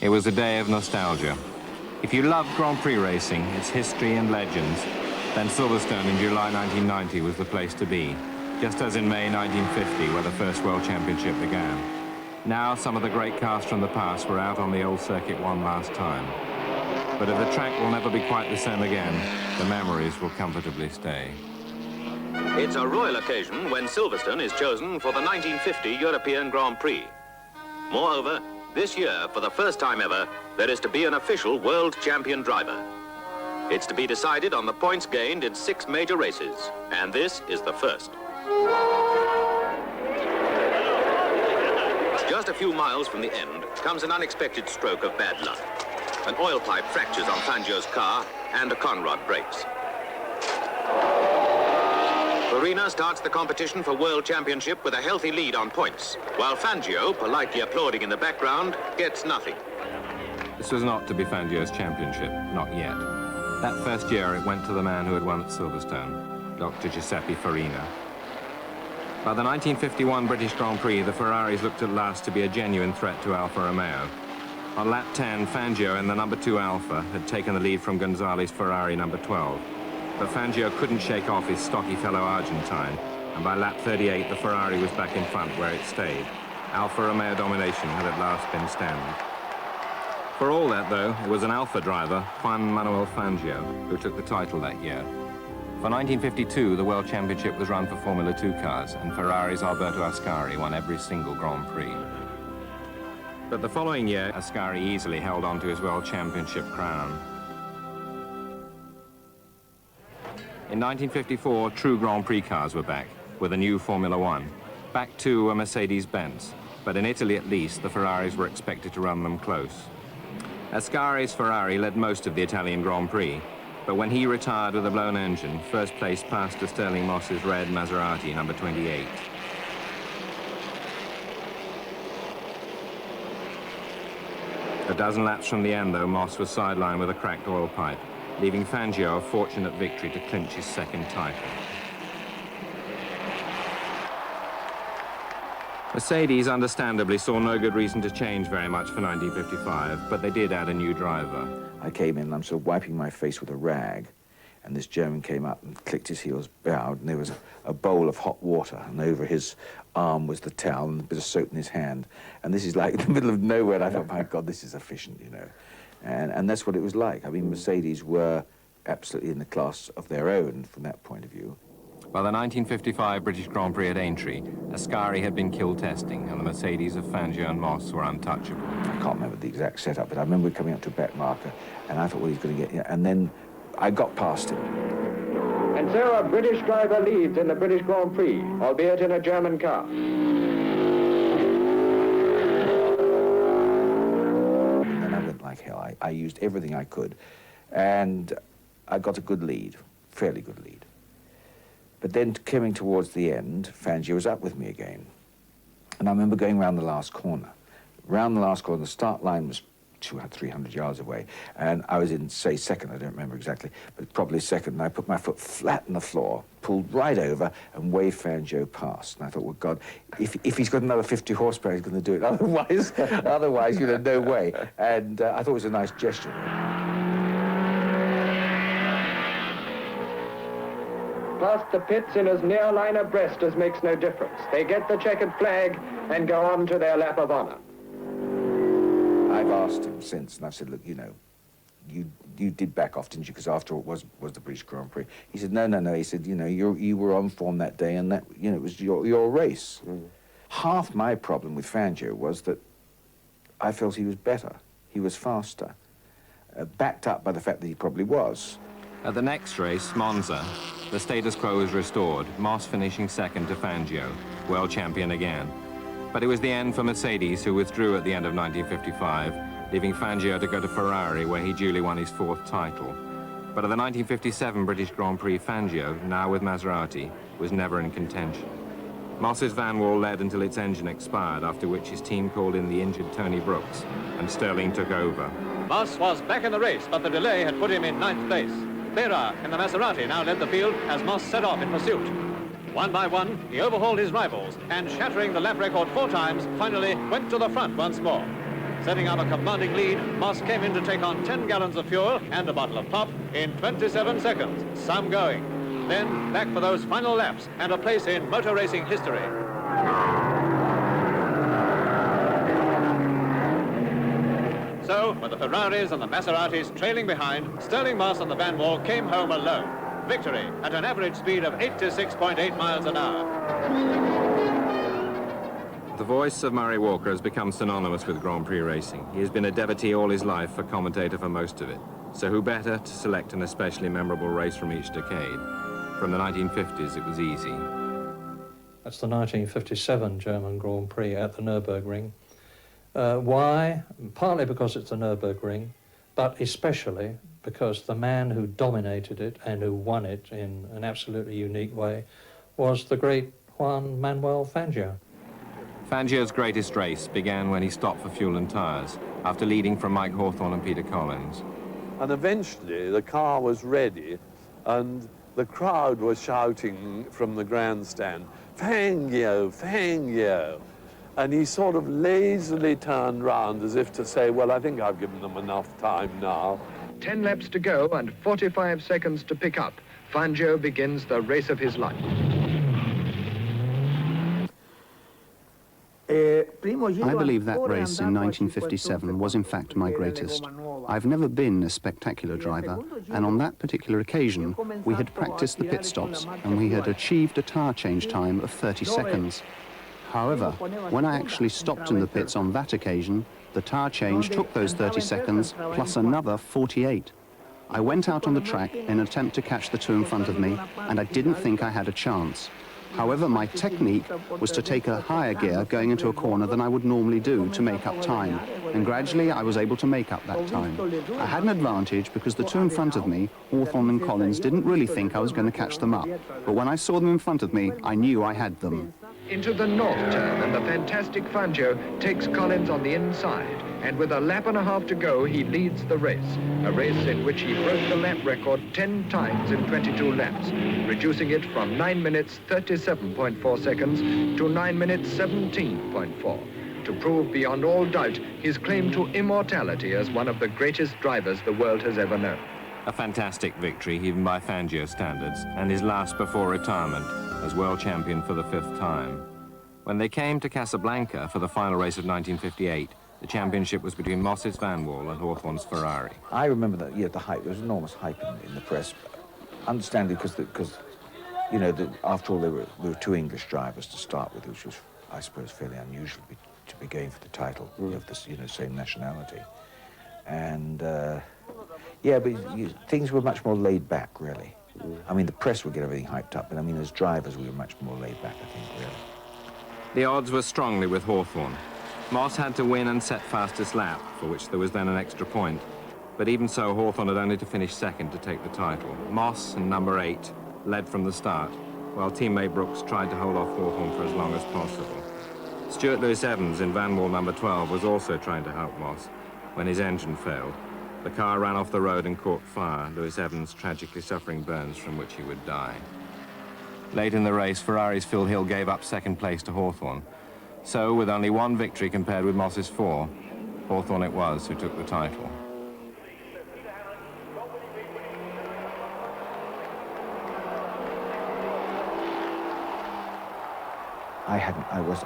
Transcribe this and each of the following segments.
It was a day of nostalgia. If you loved Grand Prix racing, its history and legends, then Silverstone in July 1990 was the place to be, just as in May 1950, where the first World Championship began. Now, some of the great cars from the past were out on the old circuit one last time. But if the track will never be quite the same again, the memories will comfortably stay. It's a royal occasion when Silverstone is chosen for the 1950 European Grand Prix. Moreover, this year, for the first time ever, there is to be an official world champion driver. It's to be decided on the points gained in 6 major races, and this is the first. Just a few miles from the end comes an unexpected stroke of bad luck. An oil pipe fractures on Fangio's car and a conrod breaks. Farina starts the competition for World Championship with a healthy lead on points, while Fangio, politely applauding in the background, gets nothing. This was not to be Fangio's championship, not yet. That first year it went to the man who had won at Silverstone, Dr. Giuseppe Farina. By the 1951 British Grand Prix, the Ferraris looked at last to be a genuine threat to Alfa Romeo. On lap 10, Fangio in the number 2 Alfa had taken the lead from Gonzalez's Ferrari number 12. But Fangio couldn't shake off his stocky fellow Argentine, and by lap 38, the Ferrari was back in front where it stayed. Alfa Romeo domination had at last been stemmed. For all that, though, it was an Alfa driver, Juan Manuel Fangio, who took the title that year. For 1952, the World Championship was run for Formula 2 cars, and Ferrari's Alberto Ascari won every single Grand Prix. But the following year, Ascari easily held on to his World Championship crown. In 1954, true Grand Prix cars were back, with a new Formula 1. Back too were Mercedes-Benz, but in Italy at least, the Ferraris were expected to run them close. Ascari's Ferrari led most of the Italian Grand Prix, but when he retired with a blown engine, first place passed to Stirling Moss's red Maserati, number 28. A dozen laps from the end, though, Moss was sidelined with a cracked oil pipe, leaving Fangio a fortunate victory to clinch his second title. Mercedes, understandably, saw no good reason to change very much for 1955, but they did add a new driver. I came in and I'm sort of wiping my face with a rag, and this German came up and clicked his heels, bowed, and there was a bowl of hot water, and over his arm was the towel and a bit of soap in his hand. And this is like in the middle of nowhere, and I thought, my God, this is efficient, you know. And that's what it was like. I mean, Mercedes were absolutely in the class of their own from that point of view. By the 1955 British Grand Prix at Aintree, Ascari had been killed testing, and the Mercedes of Fangio and Moss were untouchable. I can't remember the exact setup, but I remember coming up to a back marker, and I thought, well, he's going to get... And then I got past him. And so a British driver leads in the British Grand Prix, albeit in a German car. And I went like hell. I used everything I could, and I got a good lead, fairly good lead. But then coming towards the end, Fangio was up with me again. And I remember going round the last corner. Round the last corner, the start line was 200, 300 yards away. And I was in, say, second, I don't remember exactly, but probably second. And I put my foot flat on the floor, pulled right over, and waved Fangio past. And I thought, well, God, if he's got another 50 horsepower, he's going to do it. Otherwise, you know, no way. And I thought it was a nice gesture. Past the pits in as near line abreast as makes no difference. They get the checkered flag and go on to their lap of honor. I've asked him since, and I've said, look, you know, you did back off, didn't you? Because after all, it was the British Grand Prix. He said, no. He said, you know, you were on form that day, and that, you know, it was your race. Mm. Half my problem with Fangio was that I felt he was better. He was faster, backed up by the fact that he probably was. At the next race, Monza, the status quo was restored, Moss finishing second to Fangio, world champion again. But it was the end for Mercedes, who withdrew at the end of 1955, leaving Fangio to go to Ferrari, where he duly won his 4th title. But at the 1957 British Grand Prix, Fangio, now with Maserati, was never in contention. Moss's Van Wall led until its engine expired, after which his team called in the injured Tony Brooks, and Stirling took over. Moss was back in the race, but the delay had put him in 9th place. Berra in the Maserati now led the field as Moss set off in pursuit. One by one, he overhauled his rivals and, shattering the lap record 4 times, finally went to the front once more. Setting up a commanding lead, Moss came in to take on 10 gallons of fuel and a bottle of pop in 27 seconds. Some going. Then back for those final laps and a place in motor racing history. So, with the Ferraris and the Maseratis trailing behind, Stirling Moss and the Van Wall came home alone. Victory at an average speed of 86.8 miles an hour. The voice of Murray Walker has become synonymous with Grand Prix racing. He has been a devotee all his life, a commentator for most of it. So who better to select an especially memorable race from each decade? From the 1950s, it was easy. That's the 1957 German Grand Prix at the Nürburgring. Why? Partly because it's the Nürburgring, but especially because the man who dominated it and who won it in an absolutely unique way was the great Juan Manuel Fangio. Fangio's greatest race began when he stopped for fuel and tyres, after leading from Mike Hawthorne and Peter Collins. And eventually the car was ready and the crowd was shouting from the grandstand, "Fangio, Fangio." And he sort of lazily turned round as if to say, well, I think I've given them enough time now. 10 laps to go and 45 seconds to pick up. Fangio begins the race of his life. I believe that race in 1957 was in fact my greatest. I've never been a spectacular driver, and on that particular occasion we had practiced the pit stops and we had achieved a tyre change time of 30 seconds. However, when I actually stopped in the pits on that occasion, the tyre change took those 30 seconds plus another 48. I went out on the track in an attempt to catch the two in front of me, and I didn't think I had a chance. However, my technique was to take a higher gear going into a corner than I would normally do to make up time, and gradually I was able to make up that time. I had an advantage because the two in front of me, Hawthorne and Collins, didn't really think I was going to catch them up, but when I saw them in front of me, I knew I had them. Into the north turn, and the fantastic Fangio takes Collins on the inside, and with a lap and a half to go, he leads the race, a race in which he broke the lap record 10 times in 22 laps, reducing it from 9 minutes 37.4 seconds to 9 minutes 17.4, to prove beyond all doubt his claim to immortality as one of the greatest drivers the world has ever known. A fantastic victory, even by Fangio standards, and his last before retirement as world champion for the 5th time. When they came to Casablanca for the final race of 1958, the championship was between Moss's Van Wall and Hawthorne's Ferrari. I remember that, yeah, the hype. There was enormous hype in the press, understandably because you know, after all, there were two English drivers to start with, which was, I suppose, fairly unusual to be going for the title of this, you know, same nationality. And yeah, but things were much more laid back, really. I mean, the press would get everything hyped up, but I mean, as drivers, we were much more laid back, I think, really. The odds were strongly with Hawthorne. Moss had to win and set fastest lap, for which there was then an extra point. But even so, Hawthorne had only to finish second to take the title. Moss and number 8 led from the start, while teammate Brooks tried to hold off Hawthorne for as long as possible. Stuart Lewis-Evans in Van Wall number 12 was also trying to help Moss when his engine failed. The car ran off the road and caught fire, Lewis-Evans tragically suffering burns from which he would die. Late in the race, Ferrari's Phil Hill gave up second place to Hawthorne. So, with only one victory compared with Moss's 4, Hawthorne it was who took the title.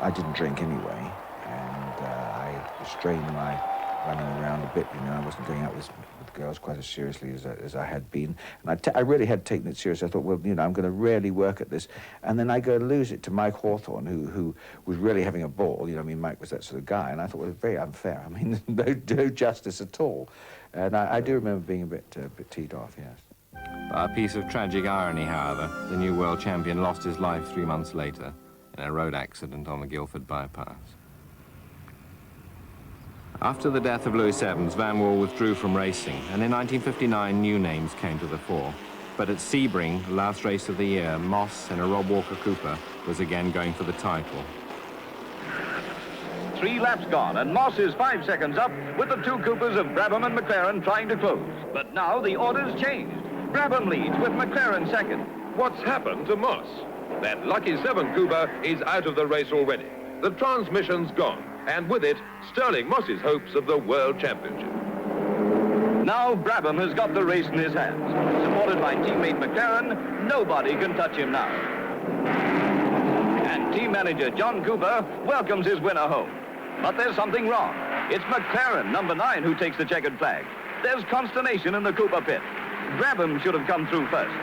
I didn't drink anyway, and I restrained my running around a bit, you know. I wasn't going out with girls quite as seriously as I had been. And I really had taken it seriously. I thought, well, you know, I'm going to really work at this. And then I go and lose it to Mike Hawthorne, who was really having a ball. You know, I mean, Mike was that sort of guy. And I thought, well, it was very unfair. I mean, no justice at all. And I do remember being a bit teed off, yes. By a piece of tragic irony, however, the new world champion lost his life 3 months later in a road accident on the Guildford bypass. After the death of Lewis-Evans, Van Wall withdrew from racing, and in 1959 new names came to the fore. But at Sebring, the last race of the year, Moss in a Rob Walker Cooper was again going for the title. 3 laps gone, and Moss is 5 seconds up, with the 2 Coopers of Brabham and McLaren trying to close. But now the order's changed. Brabham leads with McLaren second. What's happened to Moss? That lucky 7 Cooper is out of the race already. The transmission's gone. and with it, Stirling Moss's hopes of the World Championship. Now Brabham has got the race in his hands. Supported by teammate McLaren, nobody can touch him now. And team manager John Cooper welcomes his winner home. But there's something wrong. It's McLaren, number 9, who takes the checkered flag. There's consternation in the Cooper pit. Brabham should have come through first.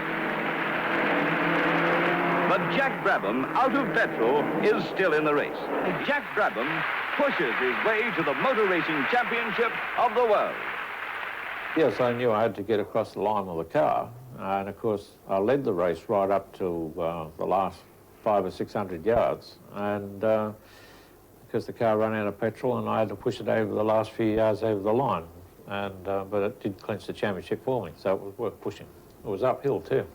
But Jack Brabham, out of petrol, is still in the race. Jack Brabham pushes his way to the Motor Racing Championship of the world. Yes, I knew I had to get across the line with the car. And of course, I led the race right up to the last 500 or 600 yards. And because the car ran out of petrol, and I had to push it over the last few yards over the line. And but it did clinch the championship for me, so it was worth pushing. It was uphill too.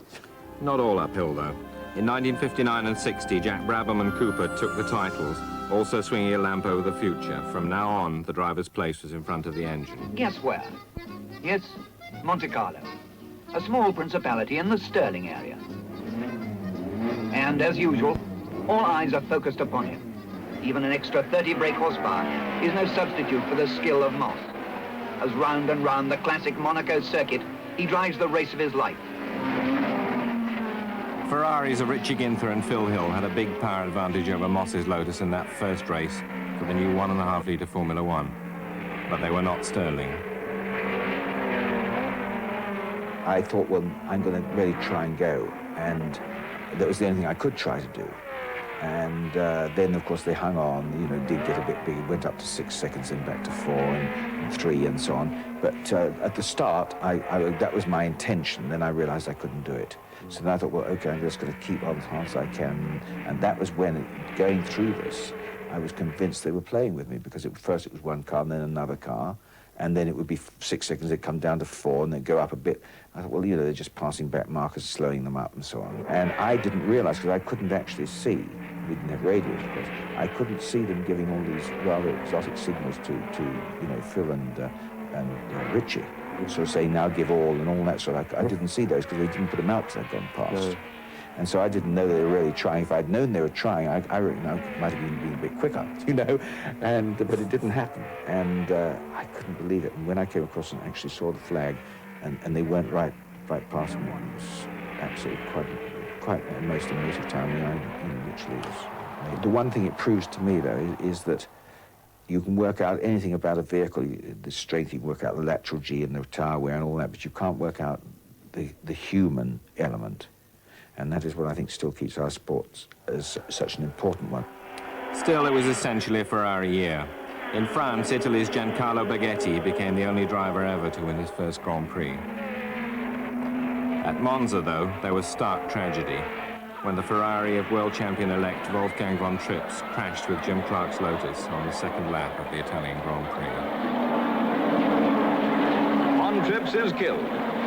Not all uphill, though. In 1959 and 60, Jack Brabham and Cooper took the titles, also swinging a lamp over the future. From now on, the driver's place was in front of the engine. Guess where? Yes, Monte Carlo, a small principality in the Stirling area. And as usual, all eyes are focused upon him. Even an extra 30 brake horsepower is no substitute for the skill of Moss. As round and round the classic Monaco circuit, he drives the race of his life. Ferraris of Richie Ginther and Phil Hill had a big power advantage over Moss's Lotus in that first race for the new 1.5-litre Formula One. But they were not Stirling. I thought, well, I'm going to really try and go. And that was the only thing I could try to do. And then, of course, they hung on, you know, did get a bit big, went up to 6 seconds, then back to 4 and 3 and so on. But at the start, that was my intention. Then I realized I couldn't do it. So then I thought, well, okay, I'm just going to keep on as hard as I can. And that was when, going through this, I was convinced they were playing with me, because first it was one car and then another car. And then it would be 6 seconds, they'd come down to 4 and they'd go up a bit. I thought, well, you know, they're just passing back markers, slowing them up and so on. And I didn't realize, because I couldn't actually see, we didn't have radios, of course, I couldn't see them giving all these rather exotic signals to you know, Phil and Richie. So saying, now give all and all that sort of, I didn't see those because they didn't put them out because I'd gone past. No. And so I didn't know they were really trying. If I'd known they were trying, I reckon I might have been a bit quicker, you know, but it didn't happen. And I couldn't believe it. And when I came across and actually saw the flag, and they went right past me, it was absolutely quite a most emotive time. I mean, you know, literally was. The one thing it proves to me, though, is that you can work out anything about a vehicle, the strength, you can work out the lateral G and the tyre wear and all that, but you can't work out the human element. And that is what I think still keeps our sports as such an important one. Still, it was essentially a Ferrari year. In France, Italy's Giancarlo Baghetti became the only driver ever to win his first Grand Prix. At Monza, though, there was stark tragedy when the Ferrari of world champion-elect Wolfgang von Trips crashed with Jim Clark's Lotus on the second lap of the Italian Grand Prix. Von Trips is killed.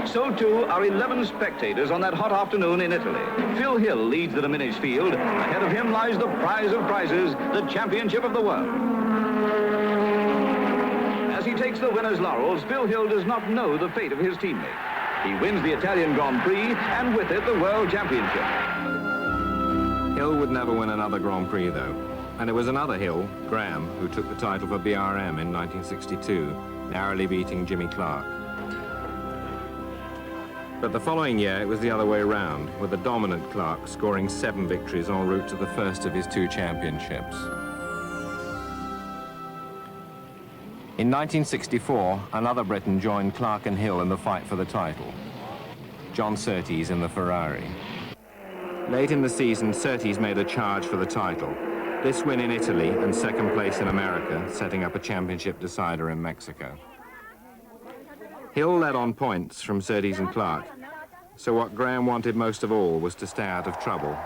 So too are 11 spectators on that hot afternoon in Italy. Phil Hill leads the diminished field. Ahead of him lies the prize of prizes, the championship of the world. As he takes the winner's laurels, Phil Hill does not know the fate of his teammate. He wins the Italian Grand Prix, and with it, the World Championship. Hill would never win another Grand Prix, though. And it was another Hill, Graham, who took the title for BRM in 1962, narrowly beating Jimmy Clark. But the following year, it was the other way around, with the dominant Clark scoring 7 victories en route to the first of his 2 championships. In 1964, another Briton joined Clark and Hill in the fight for the title. John Surtees in the Ferrari. Late in the season, Surtees made a charge for the title. This win in Italy and second place in America, setting up a championship decider in Mexico. Hill led on points from Surtees and Clark, so what Graham wanted most of all was to stay out of trouble,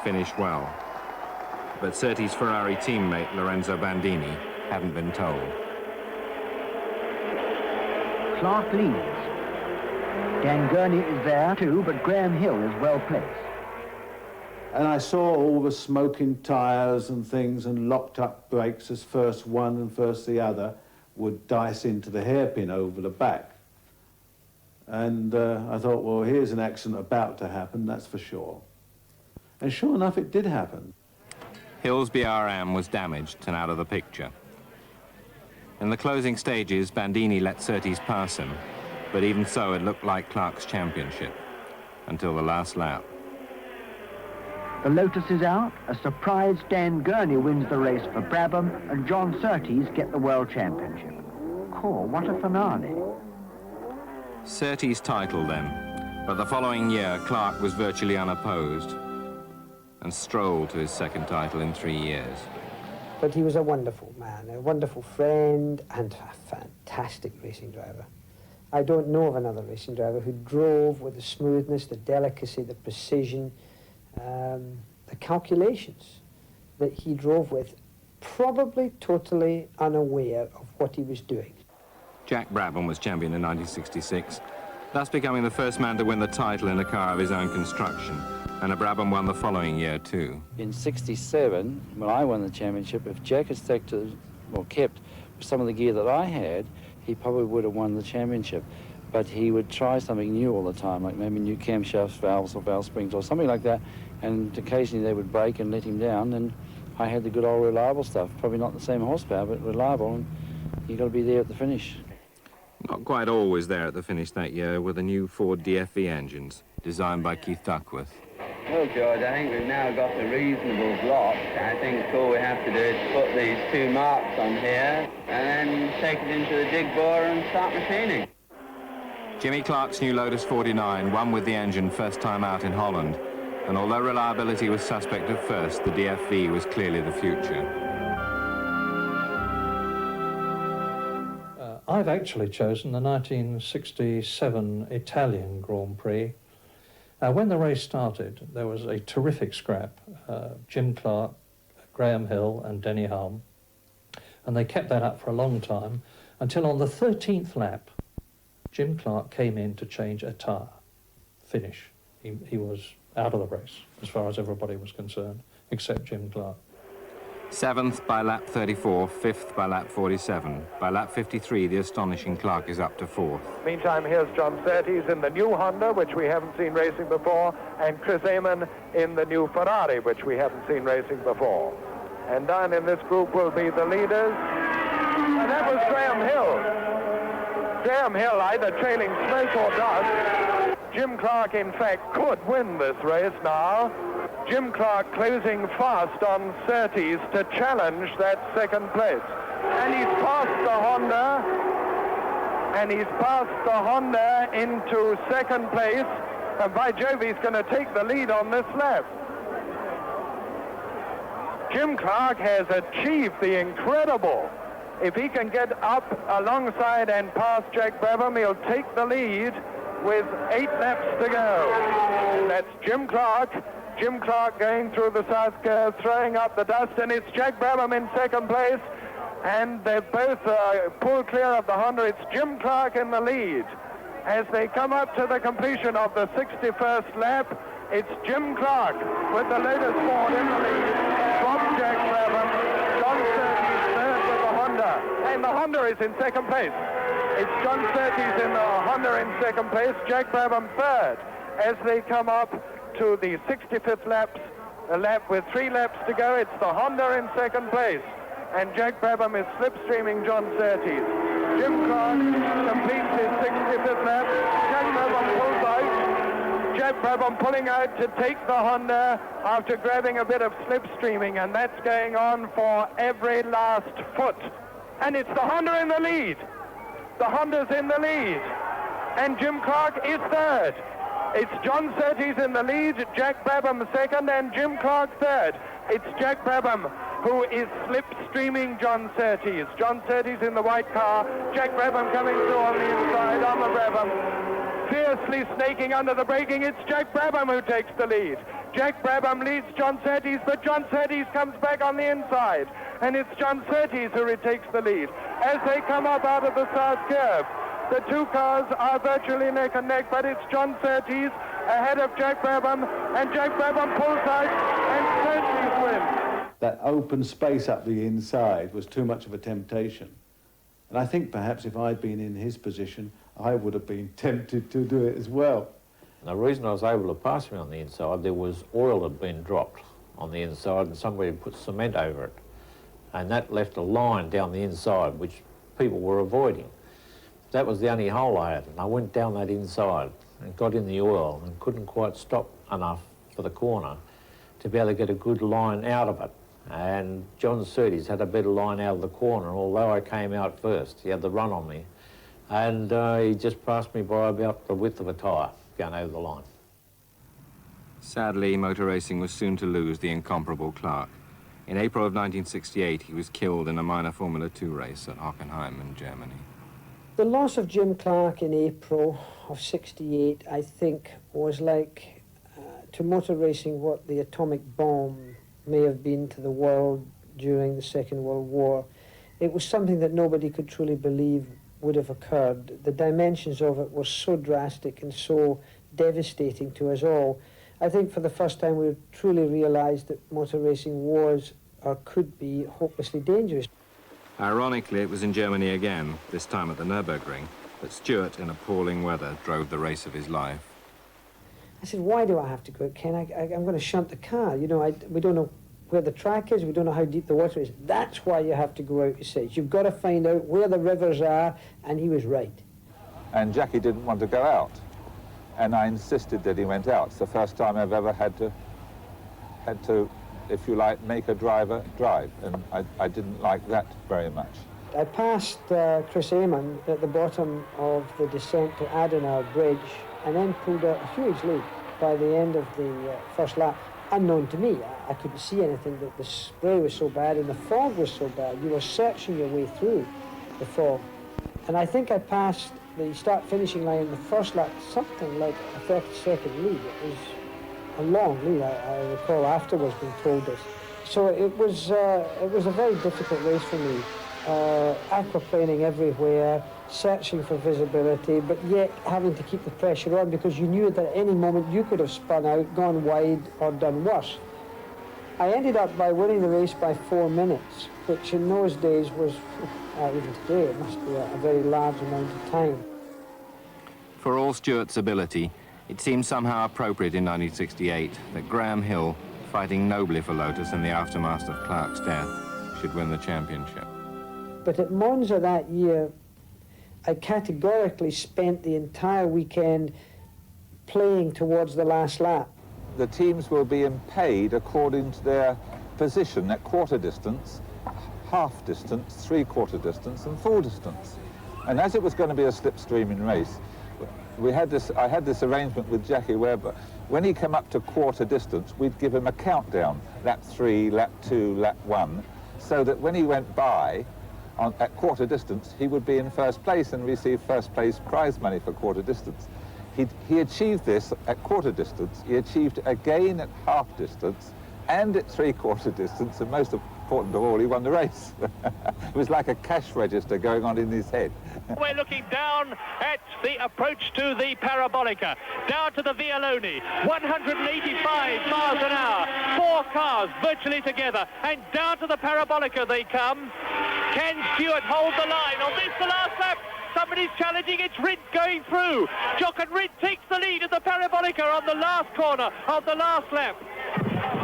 finish well. But Surtees' Ferrari teammate, Lorenzo Bandini, hadn't been told. Clark leads. Dan Gurney is there too, but Graham Hill is well placed. And I saw all the smoking tyres and things and locked up brakes as first one and first the other would dice into the hairpin over the back. And I thought, well, here's an accident about to happen, that's for sure. And sure enough, it did happen. Hill's BRM was damaged and out of the picture. In the closing stages, Bandini let Surtees pass him, but even so, it looked like Clark's championship until the last lap. The Lotus is out. A surprise Dan Gurney wins the race for Brabham, and John Surtees get the World Championship. Cool, what a finale. Surtees' title then, but the following year, Clark was virtually unopposed and strolled to his second title in 3 years. But he was a wonderful man, a wonderul friend, and a fantastic racing driver. I don't know of another racing driver who drove with the smoothness, the delicacy, the precision, the calculations that he drove with, probably totally unaware of what he was doing. Jack Brabham was champion in 1966, thus becoming the first man to win the title in a car of his own construction, and Brabham won the following year too. In '67, when I won the championship, if Jack had stuck to, or kept some of the gear that I had, he probably would have won the championship. But he would try something new all the time, like maybe new camshafts, valves, or valve springs, or something like that, and occasionally they would break and let him down, and I had the good old reliable stuff, probably not the same horsepower, but reliable, and you got to be there at the finish. Not quite always there at the finish that year with the new Ford DFV engines, designed by Keith Duckworth. Well, George, I think we've now got a reasonable block. I think all we have to do is put these 2 marks on here and then take it into the jig bore and start machining. Jimmy Clark's new Lotus 49 won with the engine first time out in Holland, and although reliability was suspect at first, the DFV was clearly the future. I've actually chosen the 1967 Italian Grand Prix. When the race started, there was a terrific scrap. Jim Clark, Graham Hill and Denny Hulme. And they kept that up for a long time, until on the 13th lap, Jim Clark came in to change a tyre. Finish. He was out of the race, as far as everybody was concerned, except Jim Clark. 7th by lap 34, 5th by lap 47. By lap 53, the astonishing Clark is up to 4th. Meantime, here's John Surtees in the new Honda, which we haven't seen racing before, and Chris Amon in the new Ferrari, which we haven't seen racing before. And down in this group will be the leaders, and that was Graham Hill. Graham Hill either trailing smoke or dust. Jim Clark, in fact, could win this race now. Jim Clark closing fast on Surtees to challenge that second place. And he's passed the Honda, into second place, and by Jove, he's going to take the lead on this lap. Jim Clark has achieved the incredible. If he can get up alongside and pass Jack Brabham, he'll take the lead with 8 laps to go. That's Jim Clark. Jim Clark going through the south curve, throwing up the dust, and it's Jack Brabham in second place, and they both pull clear of the Honda. It's Jim Clark in the lead. As they come up to the completion of the 61st lap, it's Jim Clark with the Lotus Ford in the lead from Jack Brabham. John Surtees third with the Honda, and the Honda is in second place. It's John Surtees in the Honda in second place, Jack Brabham third, as they come up to the 65th lap, a lap with 3 laps to go. It's the Honda in second place, and Jack Brabham is slipstreaming John Surtees. Jim Clark completes his 65th lap. Jack Brabham pulls out. Jack Brabham pulling out to take the Honda after grabbing a bit of slipstreaming, and that's going on for every last foot. And it's the Honda in the lead. The Honda's in the lead, and Jim Clark is third. It's John Surtees in the lead, Jack Brabham second, and Jim Clark third. It's Jack Brabham who is slipstreaming John Surtees. John Surtees in the white car, Jack Brabham coming through on the inside on the Brabham. Fiercely snaking under the braking, it's Jack Brabham who takes the lead. Jack Brabham leads John Surtees, but John Surtees comes back on the inside, and it's John Surtees who retakes the lead. As they come up out of the south curve, the 2 cars are virtually neck and neck, but it's John Surtees ahead of Jack Brabham, and Jack Brabham pulls out, and Surtees wins. That open space up the inside was too much of a temptation. And I think perhaps if I'd been in his position, I would have been tempted to do it as well. The reason I was able to pass him on the inside, there was oil had been dropped on the inside and somebody had put cement over it. And that left a line down the inside, which people were avoiding. That was the only hole I had, and I went down that inside and got in the oil and couldn't quite stop enough for the corner to be able to get a good line out of it. And John Surtees had a better line out of the corner, although I came out first. He had the run on me, and he just passed me by about the width of a tyre going over the line. Sadly, motor racing was soon to lose the incomparable Clark. In April of 1968, he was killed in a minor Formula 2 race at Hockenheim in Germany. The loss of Jim Clark in April of '68, I think, was like to motor racing what the atomic bomb may have been to the world during the Second World War. It was something that nobody could truly believe would have occurred. The dimensions of it were so drastic and so devastating to us all. I think for the first time we truly realised that motor racing was or could be hopelessly dangerous. Ironically, it was in Germany again, this time at the Nürburgring, that Stewart, in appalling weather, drove the race of his life. I said, why do I have to go, Ken? I'm going to shunt the car. You know, we don't know where the track is, we don't know how deep the water is. That's why you have to go out, he says. You've got to find out where the rivers are, and he was right. And Jackie didn't want to go out, and I insisted that he went out. It's the first time I've ever had to, if you like, make a driver drive, and I didn't like that very much. I passed Chris Amon at the bottom of the descent to Adenauer Bridge, and then pulled out a huge lead by the end of the first lap. Unknown to me, I couldn't see anything. The spray was so bad and the fog was so bad. You were searching your way through the fog. And I think I passed the start-finishing line in the first lap, something like a 30-second lead. It was a long lead. I recall afterwards being told this. So it was a very difficult race for me. Aquaplaning everywhere, searching for visibility, but yet having to keep the pressure on because you knew that at any moment you could have spun out, gone wide, or done worse. I ended up by winning the race by 4 minutes, which in those days was, even today, it must be a very large amount of time. For all Stewart's ability, it seemed somehow appropriate in 1968 that Graham Hill, fighting nobly for Lotus in the aftermath of Clark's death, should win the championship. But at Monza that year, I categorically spent the entire weekend playing towards the last lap. The teams were being paid according to their position at quarter distance, half distance, three-quarter distance, and full distance. And as it was going to be a slipstreaming race, I had this arrangement with Jackie Webber. When he came up to quarter distance, we'd give him a countdown, lap 3, lap 2, lap 1, so that when he went by, at quarter distance, he would be in first place and receive first place prize money for quarter distance. He achieved this at quarter distance. He achieved it again at half distance and at three-quarter distance, and most important of all, he won the race. It was like a cash register going on in his head. We're looking down at the approach to the Parabolica, down to the Vialoni, 185 miles an hour, 4 cars virtually together, and down to the Parabolica they come. Can Stewart hold the line on this, the last lap? Somebody's challenging, it's Rindt going through. Jochen Rindt takes the lead at the Parabolica on the last corner of the last lap.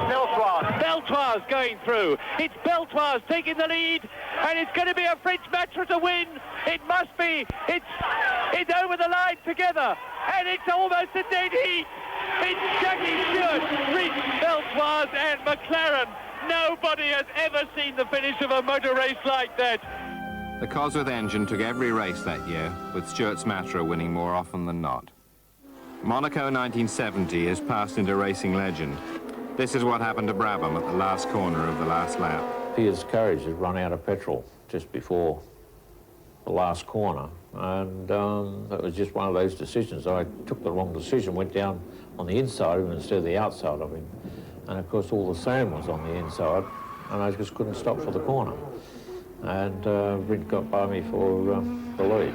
Beltoire's going through. It's Beltoire's taking the lead, and it's going to be a French match to win. It must be. It's over the line together, and it's almost a dead heat. It's Jackie Stewart, Rindt, Beltoire's, and McLaren. Nobody has ever seen the finish of a motor race like that. The Cosworth engine took every race that year, with Stewart's Matra winning more often than not. Monaco 1970 has passed into racing legend. This is what happened to Brabham at the last corner of the last lap. Pierre's carriage had run out of petrol just before the last corner, and that was just one of those decisions. I took the wrong decision, went down on the inside of him instead of the outside of him. And of course all the sand was on the inside, and I just couldn't stop for the corner. And Rindt got by me for the lead.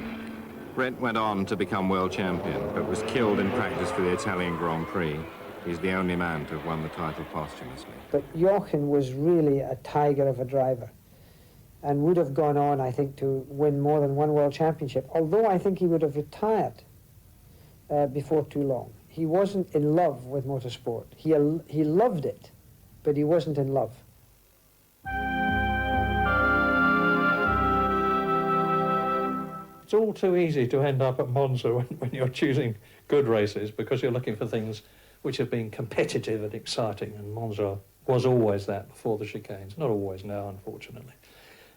Rindt went on to become world champion, but was killed in practice for the Italian Grand Prix. He's the only man to have won the title posthumously. But Jochen was really a tiger of a driver, and would have gone on, I think, to win more than one world championship, although I think he would have retired before too long. He wasn't in love with motorsport. He loved it, but he wasn't in love. it's all too easy to end up at Monza when you're choosing good races, because you're looking for things which have been competitive and exciting, and Monza was always that before the chicanes. Not always now, unfortunately.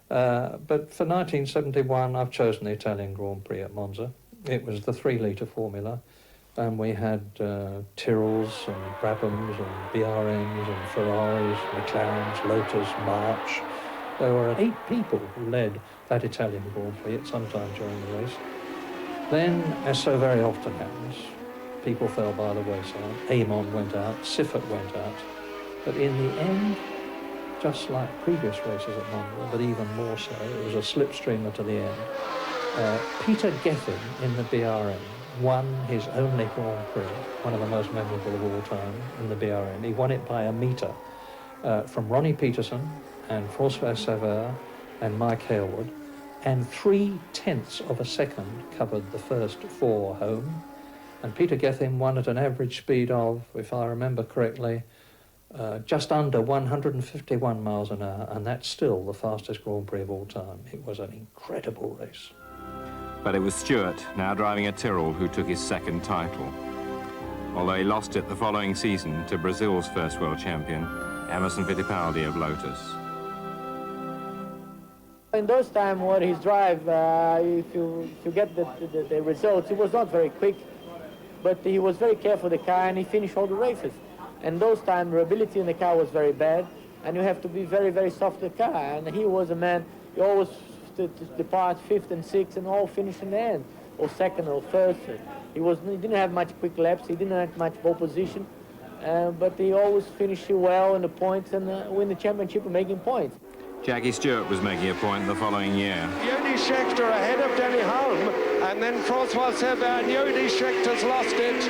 But for 1971, I've chosen the Italian Grand Prix at Monza. It was the 3-litre formula, and we had Tyrrells and Brabhams and BRMs and Ferraris, McLarens, Lotus, March. There were 8 people who led that Italian Grand Prix at some time during the race. Then, as so very often happens, people fell by the wayside. Amon went out, Siffert went out. But in the end, just like previous races at Monza, but even more so, it was a slipstreamer to the end. Peter Gethin in the BRM won his only Grand Prix, one of the most memorable of all time in the BRM. He won it by a metre from Ronnie Peterson and Francois Saveur and Mike Harewood, and 0.3 of a second covered the first 4 home. And Peter Gethin won at an average speed of, if I remember correctly, just under 151 miles an hour, and that's still the fastest Grand Prix of all time. It was an incredible race. But it was Stewart, now driving a Tyrrell, who took his second title. Although he lost it the following season to Brazil's first world champion, Emerson Fittipaldi of Lotus. In those times, what his drive, if you get the results, it was not very quick, but he was very careful with the car, and he finished all the races. And those times, reliability in the car was very bad, and you have to be very, very soft with the car. And he was a man, he always depart 5th and 6th and all finish in the end, or 2nd or 3rd. He didn't have much quick laps, he didn't have much pole position, but he always finished well in the points and win the championship and making points. Jackie Stewart was making a point the following year. Jody Scheckter ahead of Danny Hulme, and then Francois Saveur. Jody Schechter's lost it.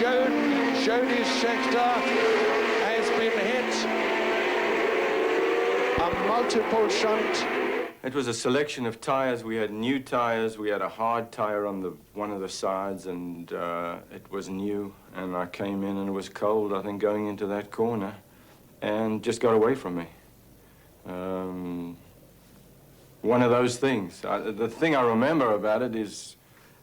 Jody Scheckter has been hit. A multiple shunt. It was a selection of tyres. We had new tyres. We had a hard tyre on one of the sides, and it was new. And I came in and it was cold, I think, going into that corner, and just got away from me. One of those things. The thing I remember about it is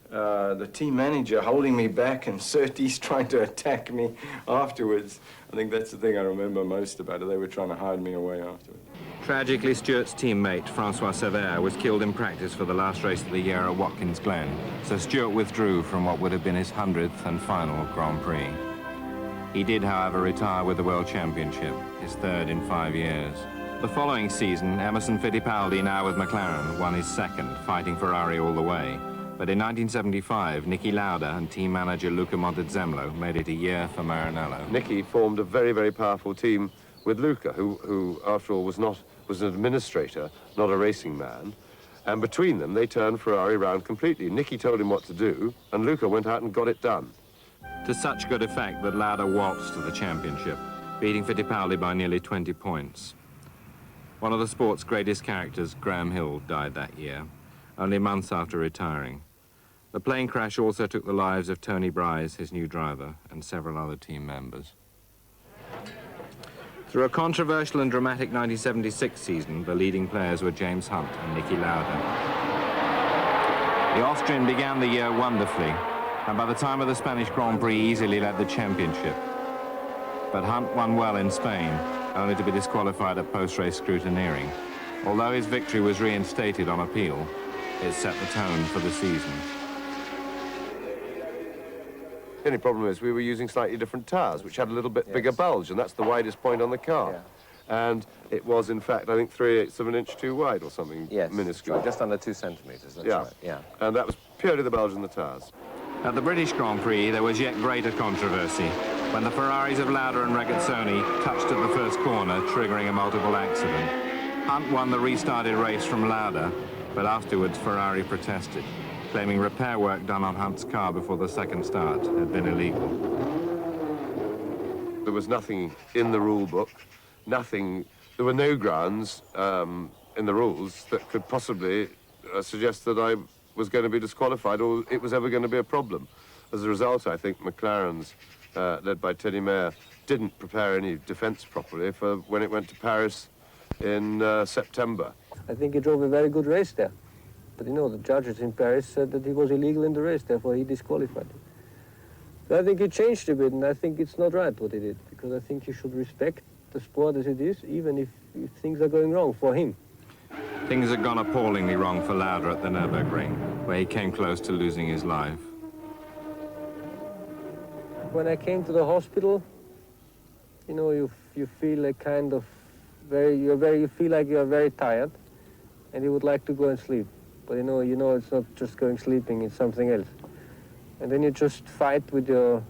the team manager holding me back and Surtees trying to attack me afterwards. I think that's the thing I remember most about it. They were trying to hide me away afterwards. Tragically, Stewart's teammate, Francois Saveur, was killed in practice for the last race of the year at Watkins Glen, so Stewart withdrew from what would have been his 100th and final Grand Prix. He did, however, retire with the World Championship, his 3rd in 5 years. The following season, Emerson Fittipaldi, now with McLaren, won his 2nd, fighting Ferrari all the way. But in 1975, Niki Lauda and team manager Luca Montezemolo made it a year for Maranello. Niki formed a very, very powerful team with Luca, who after all, was an administrator, not a racing man. And between them, they turned Ferrari round completely. Niki told him what to do, and Luca went out and got it done. To such good effect that Lauda waltzed to the championship, beating Fittipaldi by nearly 20 points. One of the sport's greatest characters, Graham Hill, died that year, only months after retiring. The plane crash also took the lives of Tony Bryce, his new driver, and several other team members. Through a controversial and dramatic 1976 season, the leading players were James Hunt and Niki Lauda. The Austrian began the year wonderfully, and by the time of the Spanish Grand Prix easily led the championship. But Hunt won well in Spain, only to be disqualified at post-race scrutineering. Although his victory was reinstated on appeal, it set the tone for the season. The only problem is we were using slightly different tyres, which had a little bit bigger bulge, and that's the widest point on the car. Yeah. And it was, in fact, I think 3/8 of an inch too wide or something, minuscule. Just under 2 centimetres, that's right. Yeah, and that was purely the bulge in the tyres. At the British Grand Prix, there was yet greater controversy when the Ferraris of Lauda and Regazzoni touched at the first corner, triggering a multiple accident. Hunt won the restarted race from Lauda, but afterwards Ferrari protested, claiming repair work done on Hunt's car before the second start had been illegal. There was nothing in the rule book, there were no grounds in the rules that could possibly suggest that I was going to be disqualified or it was ever going to be a problem. As a result, I think McLaren's, led by Teddy Mayer, didn't prepare any defence properly for when it went to Paris in September. I think he drove a very good race there. But you know, the judges in Paris said that he was illegal in the race, therefore he disqualified him. So I think he changed a bit, and I think it's not right what he did, because I think you should respect the sport as it is, even if things are going wrong for him. Things had gone appallingly wrong for Lauda at the Nürburgring, where he came close to losing his life. When I came to the hospital, you know, you feel a kind of you feel like you are very tired, and you would like to go and sleep. But you know it's not just going sleeping, it's something else. And then you just fight with the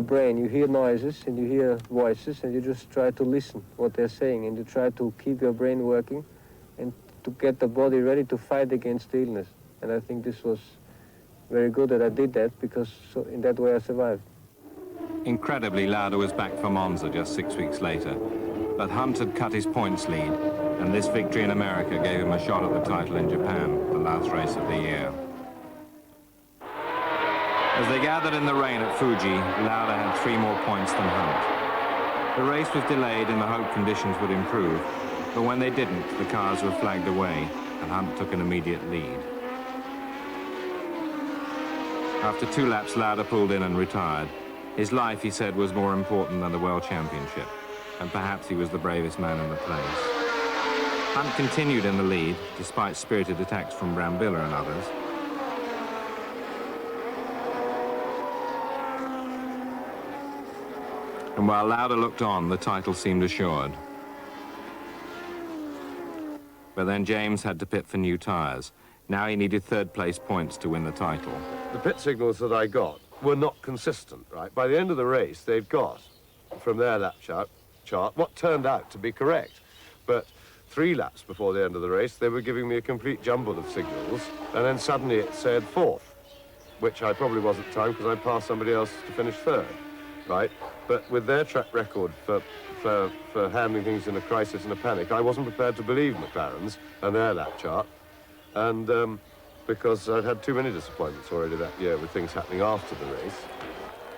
brain. You hear noises and you hear voices, and you just try to listen what they're saying, and you try to keep your brain working and to get the body ready to fight against the illness. And I think this was very good that I did that, because in that way I survived. Incredibly, Lauda was back for Monza just 6 weeks later, but Hunt had cut his points lead, and this victory in America gave him a shot at the title in Japan, the last race of the year. As they gathered in the rain at Fuji, Lauda had 3 more points than Hunt. The race was delayed in the hope conditions would improve, but when they didn't, the cars were flagged away, and Hunt took an immediate lead. After 2 laps, Lauda pulled in and retired. His life, he said, was more important than the World Championship, and perhaps he was the bravest man in the place. Hunt continued in the lead, despite spirited attacks from Brambilla and others. And while Lauda looked on, the title seemed assured. But then James had to pit for new tyres. Now he needed 3rd place points to win the title. The pit signals that I got were not consistent, right? By the end of the race, they'd got, from their lap chart, what turned out to be correct. But 3 laps before the end of the race, they were giving me a complete jumble of signals, and then suddenly it said 4th, which I probably wasn't timed because I passed somebody else to finish 3rd, right? But with their track record for handling things in a crisis and a panic, I wasn't prepared to believe McLaren's and their lap chart, and because I'd had too many disappointments already that year with things happening after the race.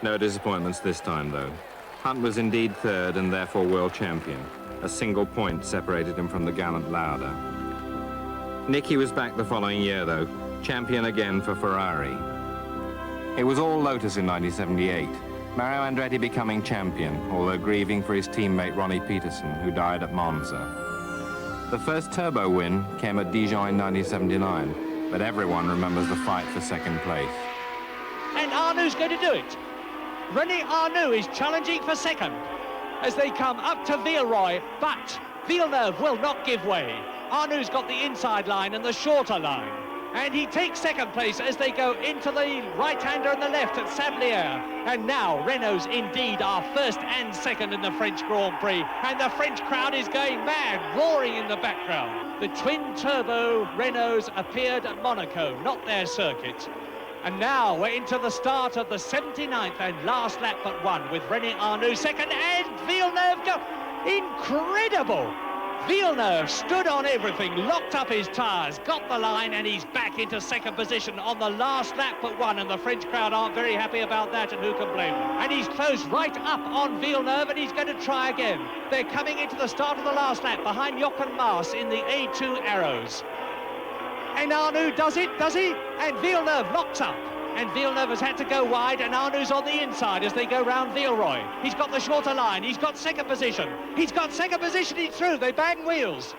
No disappointments this time, though. Hunt was indeed 3rd and therefore world champion. A single point separated him from the gallant Lauda. Nicky was back the following year, though, champion again for Ferrari. It was all Lotus in 1978, Mario Andretti becoming champion, although grieving for his teammate Ronnie Peterson, who died at Monza. The first turbo win came at Dijon in 1979, but everyone remembers the fight for 2nd place. And Arnou's going to do it. René Arnoux is challenging for 2nd as they come up to Villeroy, but Villeneuve will not give way. Arnou's got the inside line and the shorter line, and he takes 2nd place as they go into the right-hander and the left at Sablière. And now Renaults indeed are 1st and 2nd in the French Grand Prix, and the French crowd is going mad, roaring in the background. The twin-turbo Renaults appeared at Monaco, not their circuit. And now we're into the start of the 79th and last lap but 1, with René Arnoux 2nd and Villeneuve go. Incredible! Villeneuve stood on everything, locked up his tyres, got the line, and he's back into 2nd position on the last lap but 1, and the French crowd aren't very happy about that, and who can blame them? And he's closed right up on Villeneuve, and he's going to try again. They're coming into the start of the last lap behind Jochen Mass in the A2 Arrows. And Arnoux does it, does he? And Villeneuve locks up. And Villeneuve has had to go wide, and Arnoux's on the inside as they go round Villeroy. He's got the shorter line. He's got 2nd position. He's got 2nd position. He's through. They bang wheels.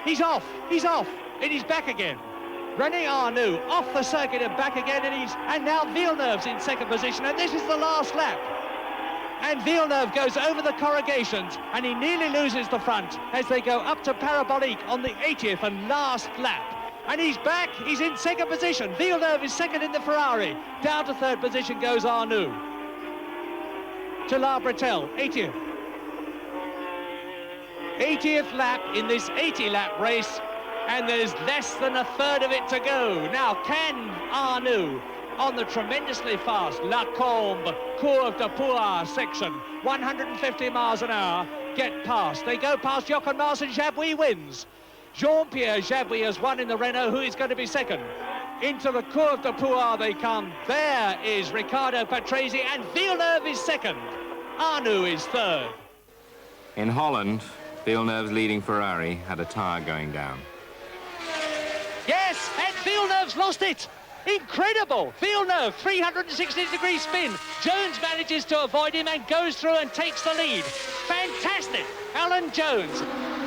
He's off. He's off. And he's back again. René Arnoux off the circuit and back again. And now Villeneuve's in 2nd position. And this is the last lap. And Villeneuve goes over the corrugations, and he nearly loses the front as they go up to Parabolique on the 80th and last lap. And he's back, he's in 2nd position. Villeneuve is 2nd in the Ferrari. Down to 3rd position goes Arnoux. To La Bretelle, 80th. 80th lap in this 80-lap race, and there's less than 1/3 of it to go. Now, can Arnoux, on the tremendously fast La Combe Courbe de Pouar section, 150 miles an hour, get past? They go past Jochen Mass, and Jabouille wins. Jean-Pierre Jabouille has won in the Renault, who is going to be 2nd. Into the Courbe de Pouar they come. There is Riccardo Patrese, and Villeneuve is 2nd. Arnoux is 3rd. In Holland, Villeneuve's leading Ferrari had a tyre going down. Yes, Villeneuve's lost it. Incredible! Villeneuve, 360-degree spin. Jones manages to avoid him and goes through and takes the lead. Fantastic! Alan Jones.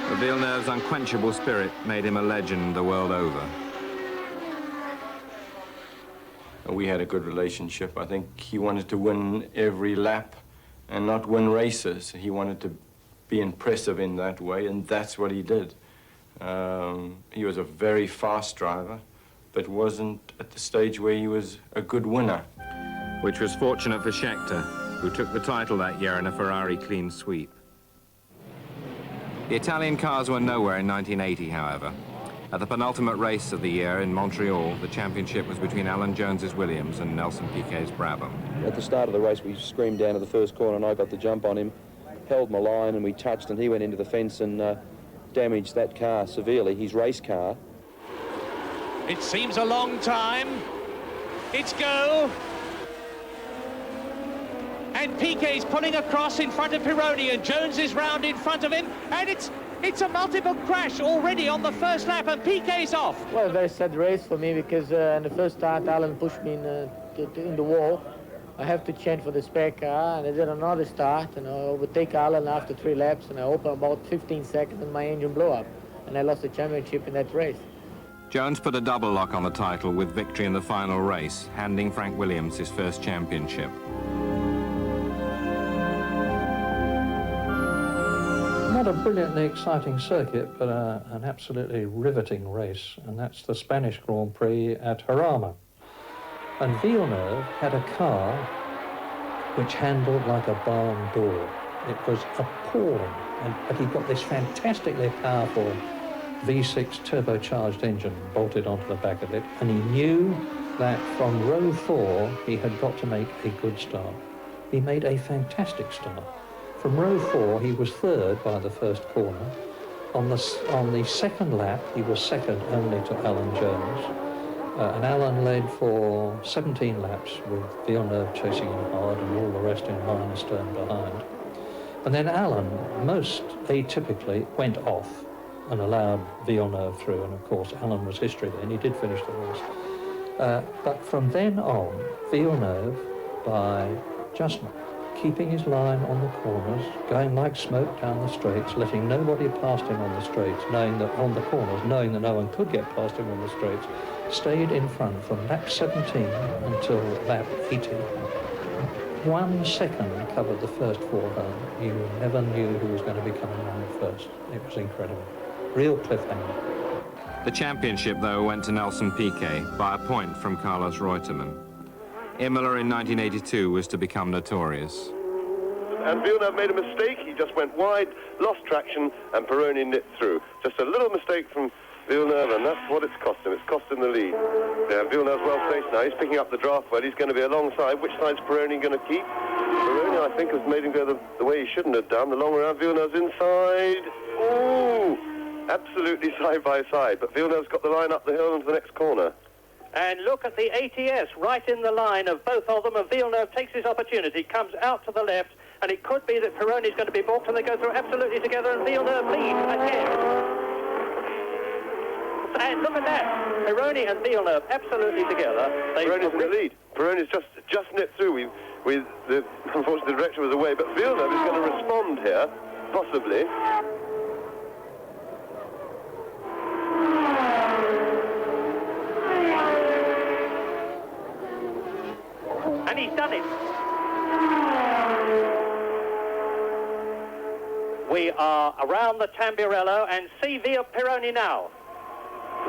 But Villeneuve's unquenchable spirit made him a legend the world over. We had a good relationship. I think he wanted to win every lap and not win races. He wanted to be impressive in that way, and that's what he did. He was a very fast driver, but wasn't at the stage where he was a good winner. Which was fortunate for Scheckter, who took the title that year in a Ferrari clean sweep. The Italian cars were nowhere in 1980, however. At the penultimate race of the year in Montreal, the championship was between Alan Jones's Williams and Nelson Piquet's Brabham. At the start of the race, we screamed down to the first corner, and I got the jump on him, held my line, and we touched, and he went into the fence and damaged that car severely, his race car. It seems a long time. It's go. And Piquet's pulling across in front of Pironi, and Jones is round in front of him, and it's a multiple crash already on the first lap, and Piquet's off. Well, a very sad race for me, because in the first start, Alan pushed me in the wall. I have to change for the spare car, and I did another start, and I overtake Alan after 3 laps, and I open about 15 seconds, and my engine blew up, and I lost the championship in that race. Jones put a double lock on the title with victory in the final race, handing Frank Williams his first championship. Not a brilliantly exciting circuit, but an absolutely riveting race, and that's the Spanish Grand Prix at Jarama. And Villeneuve had a car which handled like a barn door. It was appalling, but he got this fantastically powerful V6 turbocharged engine bolted onto the back of it, and he knew that from row 4 he had got to make a good start. He made a fantastic start. From row 4 he was third by the first corner. On the second lap he was second only to Alan Jones, and Alan led for 17 laps with Villeneuve chasing him hard and all the rest in line astern behind. And then Alan, most atypically, went off and allowed Villeneuve through, and of course Alan was history then, he did finish the race. But from then on, Villeneuve, by just keeping his line on the corners, going like smoke down the straights, letting nobody past him on the straights, knowing that no one could get past him on the straights, stayed in front from lap 17 until lap 80. 1 second covered the first 4 home. You never knew who was going to be coming on first. It was incredible. Real cliffhanger. The championship, though, went to Nelson Piquet by a point from Carlos Reutemann. Imola in 1982 was to become notorious. And Villeneuve made a mistake. He just went wide, lost traction, and Pironi nipped through. Just a little mistake from Villeneuve, and that's what it's cost him. It's cost him the lead. Yeah, Villeneuve's well placed now. He's picking up the draft well. He's going to be alongside. Which side's Pironi going to keep? Pironi, I think, has made him go the way he shouldn't have done. The long round, Villeneuve's inside. Ooh! Absolutely side by side. But Villeneuve's got the line up the hill into the next corner. And look at the ATS right in the line of both of them, and Villeneuve takes his opportunity, comes out to the left, and it could be that Pironi's going to be balked, and they go through absolutely together, and Villeneuve leads ahead. And look at that, Pironi and Villeneuve absolutely together. Pironi's in the lead. Pironi's just nipped through. Unfortunately, the director was away, but Villeneuve is going to respond here, possibly. And he's done it. We are around the Tamburello, and see Pironi now.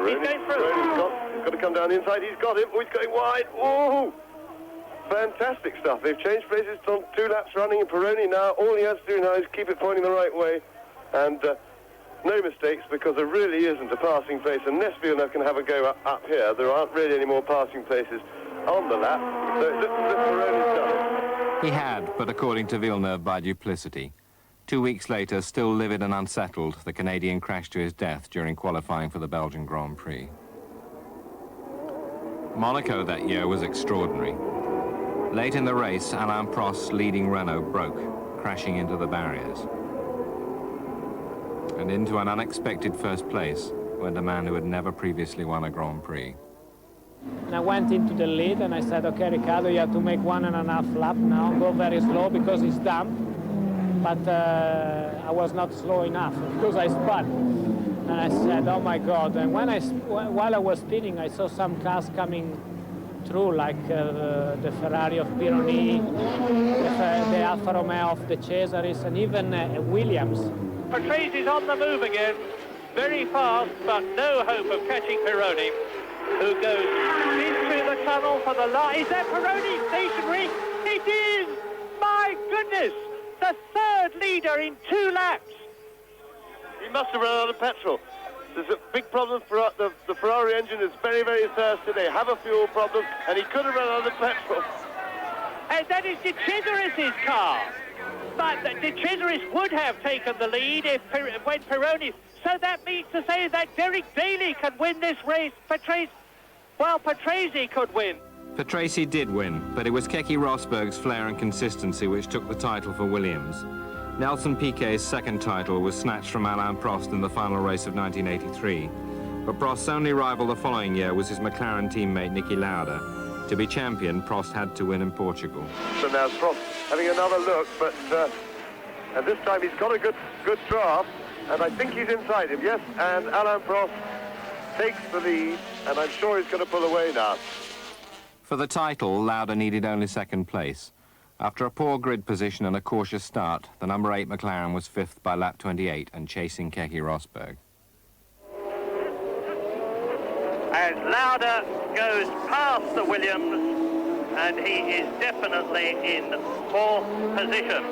He's going through. Pironi's got to come down the inside. He's got him. Oh, he's going wide. Oh, fantastic stuff. They've changed places on 2 laps running, and Pironi now, all he has to do now is keep it pointing the right way. And no mistakes, because there really isn't a passing place. Unless Villeneuve can have a go up here, there aren't really any more passing places on the lap. So it looks as if Pironi's done it. He had, but according to Villeneuve, by duplicity. 2 weeks later, still livid and unsettled, the Canadian crashed to his death during qualifying for the Belgian Grand Prix. Monaco that year was extraordinary. Late in the race, Alain Prost's leading Renault broke, crashing into the barriers. And into an unexpected first place went a man who had never previously won a Grand Prix. And I went into the lead and I said, okay, Riccardo, you have to make 1.5 lap now, go very slow because it's damp. But I was not slow enough because I spun. And I said, oh my God. And while I was spinning, I saw some cars coming through, like the Ferrari of Pironi, the Alfa Romeo of the Cesaris, and even Williams. Patrese is on the move again, very fast, but no hope of catching Pironi, who goes into the tunnel for the last. Is that Pironi stationary? It is! My goodness! The third leader in 2 laps. He must have run out of petrol. There's a big problem for the Ferrari engine is very, very thirsty. They have a fuel problem, and he could have run out of petrol. And that is De Cesaris' car. But De Cesaris would have taken the lead when Pironi. So that means to say that Derek Daly can win this race. Patrese could win. Patrese did win, but it was Keke Rosberg's flair and consistency which took the title for Williams. Nelson Piquet's second title was snatched from Alain Prost in the final race of 1983. But Prost's only rival the following year was his McLaren teammate Niki Lauda. To be champion, Prost had to win in Portugal. So now Prost having another look, but and this time he's got a good draft, and I think he's inside him, yes, and Alain Prost takes the lead, and I'm sure he's going to pull away now. For the title, Lauda needed only second place. After a poor grid position and a cautious start, the number 8 McLaren was 5th by lap 28 and chasing Keke Rosberg. As Lauda goes past the Williams, and he is definitely in 4th position.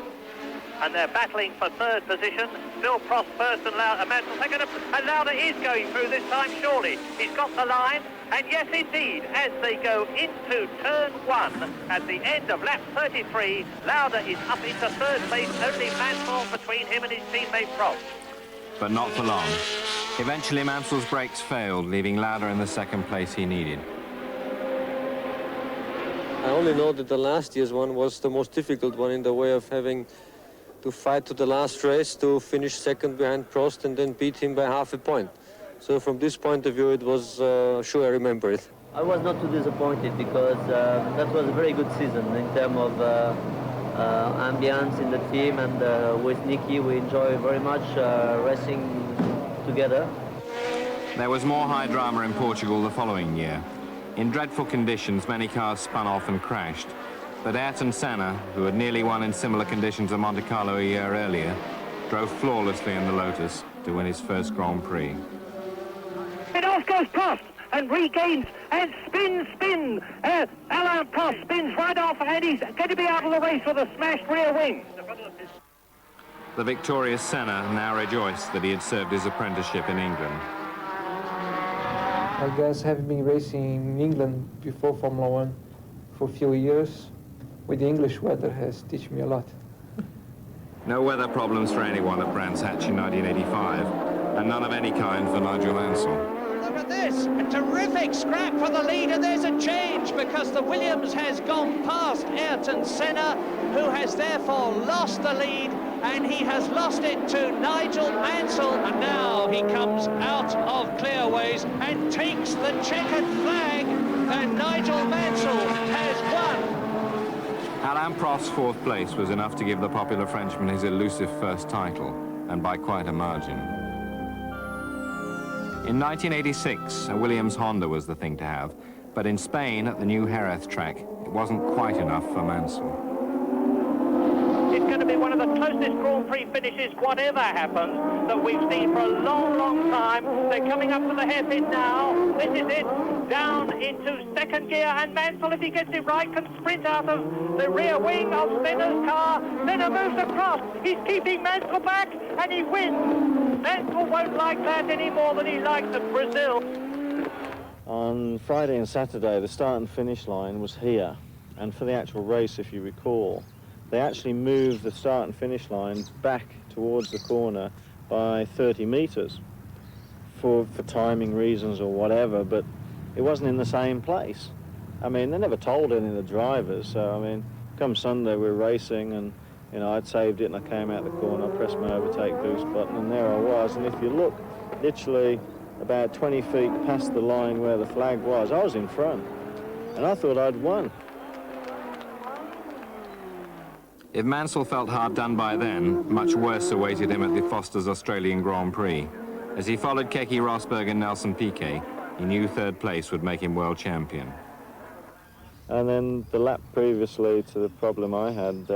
And they're battling for 3rd position. Still Prost first and Mansell second. And Lauda is going through this time, surely. He's got the line. And yes, indeed, as they go into turn 1, at the end of lap 33, Lauda is up into 3rd place, only Mansell between him and his teammate Prost. But not for long. Eventually, Mansell's brakes failed, leaving Lauda in the 2nd place he needed. I only know that the last year's one was the most difficult one in the way of having to fight to the last race to finish 2nd behind Prost and then beat him by half a point. So from this point of view, it was, sure I remember it. I was not too disappointed because that was a very good season in terms of ambience in the team, and with Niki we enjoy very much racing together. There was more high drama in Portugal the following year. In dreadful conditions, many cars spun off and crashed. But Ayrton Senna, who had nearly won in similar conditions at Monte Carlo a year earlier, drove flawlessly in the Lotus to win his first Grand Prix. It off goes Prost and regains and spins. Alain Prost spins right off, and he's going to be out of the race with a smashed rear wing. The victorious Senna now rejoiced that he had served his apprenticeship in England. I guess having been racing in England before Formula One for a few years, with the English weather has taught me a lot. No weather problems for anyone at Brands Hatch in 1985, and none of any kind for Nigel Mansell. Look at this, a terrific scrap for the lead, and there's a change because the Williams has gone past Ayrton Senna, who has therefore lost the lead, and he has lost it to Nigel Mansell, and now he comes out of clearways and takes the checkered flag, and Nigel Mansell has won. Alain Prost's 4th place was enough to give the popular Frenchman his elusive first title, and by quite a margin. In 1986, a Williams Honda was the thing to have, but in Spain, at the new Jerez track, it wasn't quite enough for Mansell. It's going to be one of the closest Grand Prix finishes, whatever happens, that we've seen for a long, long time. They're coming up to the hairpin now. This is it. Down into 2nd gear, and Mansell, if he gets it right, can sprint out of the rear wing of Senna's car. Senna moves across. He's keeping Mansell back, and he wins. Mansell won't like that any more than he likes at Brazil. On Friday and Saturday, the start and finish line was here, and for the actual race, if you recall, they actually moved the start and finish line back towards the corner by 30 metres for timing reasons or whatever, but it wasn't in the same place. I mean, they never told any of the drivers, so I mean, come Sunday we were racing, and you know, I'd saved it and I came out the corner, I pressed my overtake boost button, and there I was. And if you look, literally about 20 feet past the line where the flag was. I was in front, and I thought I'd won. If Mansell felt hard done by then, much worse awaited him at the Foster's Australian Grand Prix. As he followed Keke Rosberg and Nelson Piquet, he knew third place would make him world champion. And then the lap previously to the problem I had,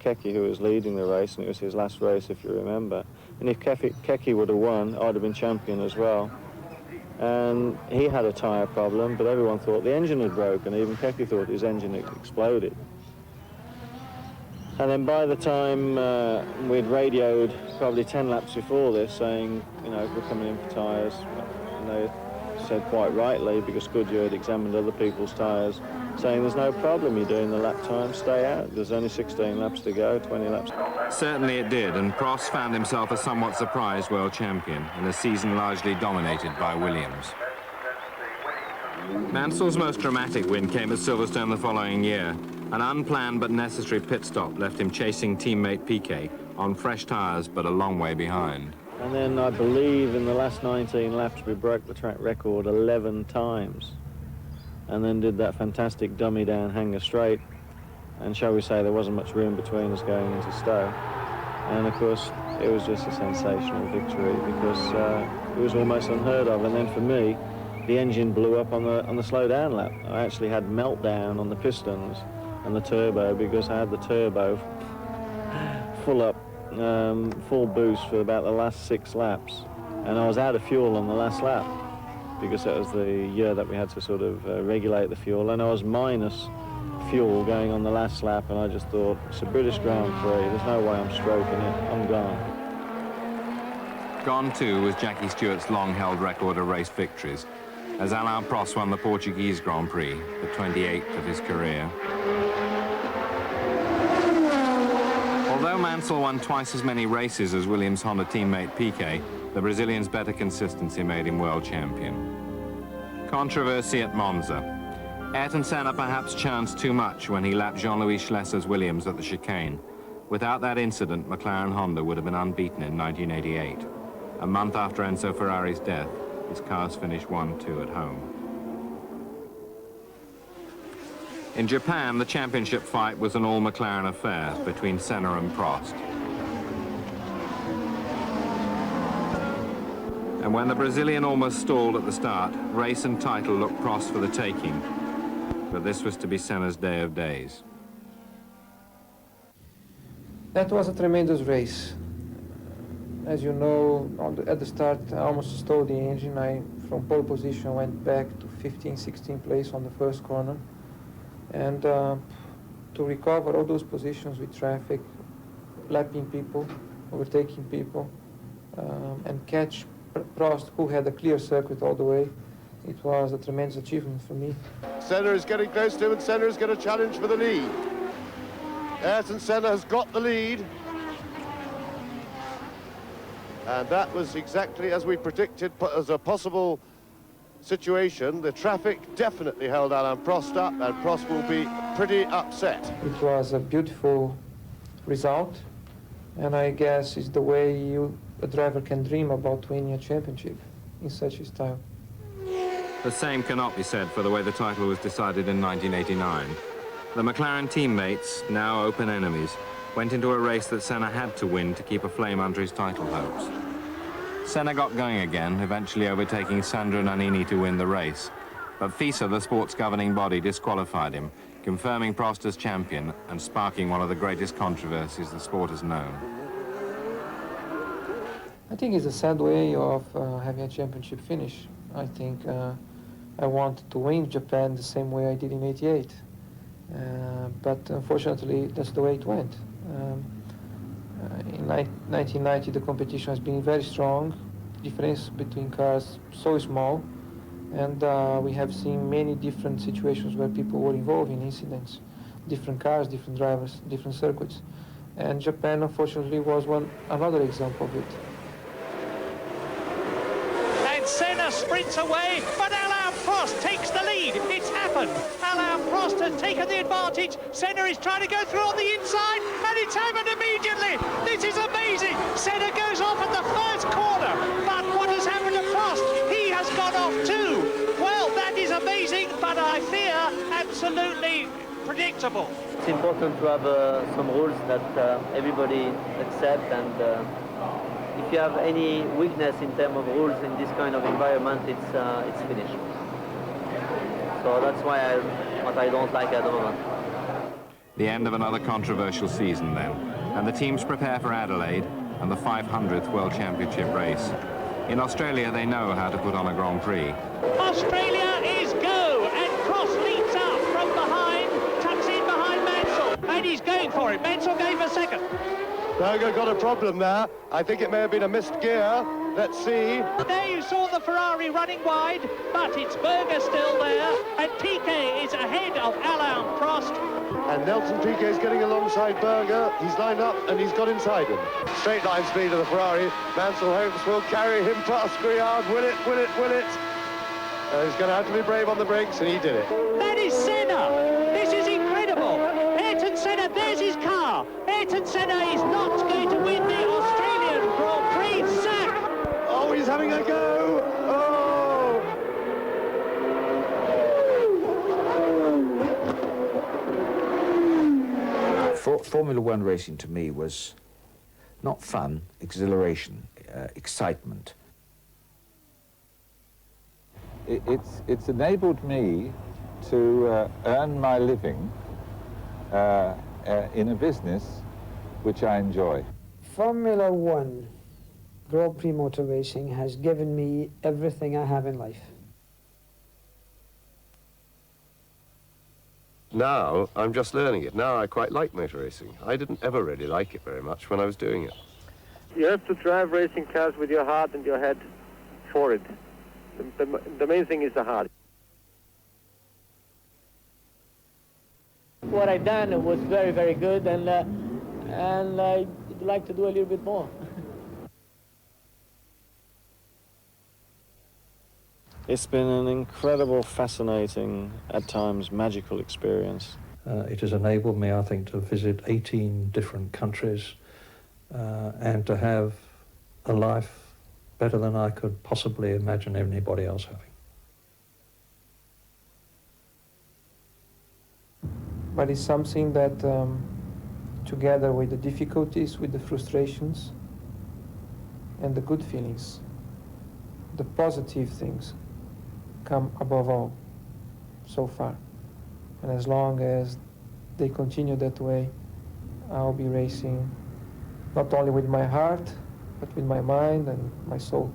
Keke, who was leading the race, and it was his last race, if you remember. And if Keke would have won, I'd have been champion as well. And he had a tyre problem, but everyone thought the engine had broken. Even Keke thought his engine had exploded. And then by the time we'd radioed probably 10 laps before this saying, you know, we're coming in for tyres, and they said quite rightly, because Goodyear had examined other people's tyres, saying there's no problem, you're doing the lap time, stay out. There's only 16 laps to go, 20 laps. Certainly it did, and Prost found himself a somewhat surprised world champion in a season largely dominated by Williams. Mansell's most dramatic win came at Silverstone the following year. An unplanned but necessary pit stop left him chasing teammate Piquet on fresh tyres but a long way behind. And then I believe in the last 19 laps we broke the track record 11 times, and then did that fantastic dummy down hanger straight, and shall we say there wasn't much room between us going into Stowe. And of course it was just a sensational victory because it was almost unheard of. And then for me, the engine blew up on the slow down lap. I actually had meltdown on the pistons and the turbo because I had the turbo full up, full boost for about the last 6 laps, and I was out of fuel on the last lap because that was the year that we had to sort of regulate the fuel, and I was minus fuel going on the last lap, and I just thought, it's a British Grand Prix, there's no way I'm stroking it, I'm gone. Gone too was Jackie Stewart's long-held record of race victories, as Alain Prost won the Portuguese Grand Prix, the 28th of his career. Although Mansell won twice as many races as Williams' Honda teammate Piquet, the Brazilian's better consistency made him world champion. Controversy at Monza. Ayrton Senna perhaps chanced too much when he lapped Jean-Louis Schlesser's Williams at the chicane. Without that incident, McLaren Honda would have been unbeaten in 1988. A month after Enzo Ferrari's death, his cars finished 1-2 at home. In Japan, the championship fight was an all-McLaren affair between Senna and Prost. And when the Brazilian almost stalled at the start, race and title looked Prost for the taking. But this was to be Senna's day of days. That was a tremendous race. As you know, at the start, I almost stole the engine. From pole position, went back to 15th, 16th place on the first corner. And to recover all those positions with traffic, lapping people, overtaking people, and catch Prost, who had a clear circuit all the way, it was a tremendous achievement for me. Senna is getting close to him, and Senna is going to challenge for the lead. Ayrton Senna has got the lead. And that was exactly as we predicted as a possible situation. The traffic definitely held Alain Prost up, and Prost will be pretty upset. It was a beautiful result, and I guess it's the way a driver can dream about winning a championship in such a style. The same cannot be said for the way the title was decided in 1989. The McLaren teammates, now open enemies, went into a race that Senna had to win to keep a flame under his title hopes. Senna got going again, eventually overtaking Sandro Nannini to win the race. But FISA, the sport's governing body, disqualified him, confirming Prost as champion and sparking one of the greatest controversies the sport has known. I think it's a sad way of having a championship finish. I think I wanted to win Japan the same way I did in '88. But unfortunately, that's the way it went. In 1990, the competition has been very strong. The difference between cars so small, and we have seen many different situations where people were involved in incidents. Different cars, different drivers, different circuits. And Japan, unfortunately, was another example of it. And Senna sprints away, but Alain Prost takes the lead. It's happened. Alain Prost has taken the advantage. Senna is trying to go through on the inside, and it's happened immediately. This is amazing. Senna goes off at the first corner, but what has happened to Prost? cut off too. Well, that is amazing, but I fear absolutely predictable. It's important to have some rules that everybody accepts, and if you have any weakness in terms of rules in this kind of environment, it's finished. So that's why what I don't like at the moment. The end of another controversial season then, and the teams prepare for Adelaide and the 500th World Championship race. In Australia, they know how to put on a Grand Prix. Australia is go, and Prost leads up from behind, tucks in behind Mansell, and he's going for it. Mansell going for second. Berger got a problem there. I think it may have been a missed gear. Let's see. There you saw the Ferrari running wide, but it's Berger still there, and Piquet is ahead of Alain Prost. And Nelson Piquet is getting alongside Berger. He's lined up and he's got inside him. Straight line speed of the Ferrari. Mansell hopes will carry him past Griard. Will it, will it, will it? He's going to have to be brave on the brakes, and he did it. That is Senna. This is incredible. Ayrton Senna, there's his car. Ayrton Senna is not going to win the Australian Grand Prix. Sack. Oh, he's having a go. Oh! Formula One racing to me was not fun, exhilaration, excitement. It's enabled me to earn my living in a business which I enjoy. Formula One Grand Prix motor racing has given me everything I have in life. Now, I'm just learning it. Now I quite like motor racing. I didn't ever really like it very much when I was doing it. You have to drive racing cars with your heart and your head for it. The main thing is the heart. What I done was very, very good, and I'd like to do a little bit more. It's been an incredible, fascinating, at times magical experience. It has enabled me, I think, to visit 18 different countries and to have a life better than I could possibly imagine anybody else having. But it's something that, together with the difficulties, with the frustrations, and the good feelings, the positive things come above all, so far. And as long as they continue that way, I'll be racing not only with my heart, but with my mind and my soul.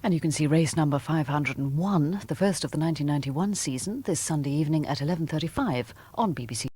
And you can see race number 501, the first of the 1991 season, this Sunday evening at 11:35 on BBC.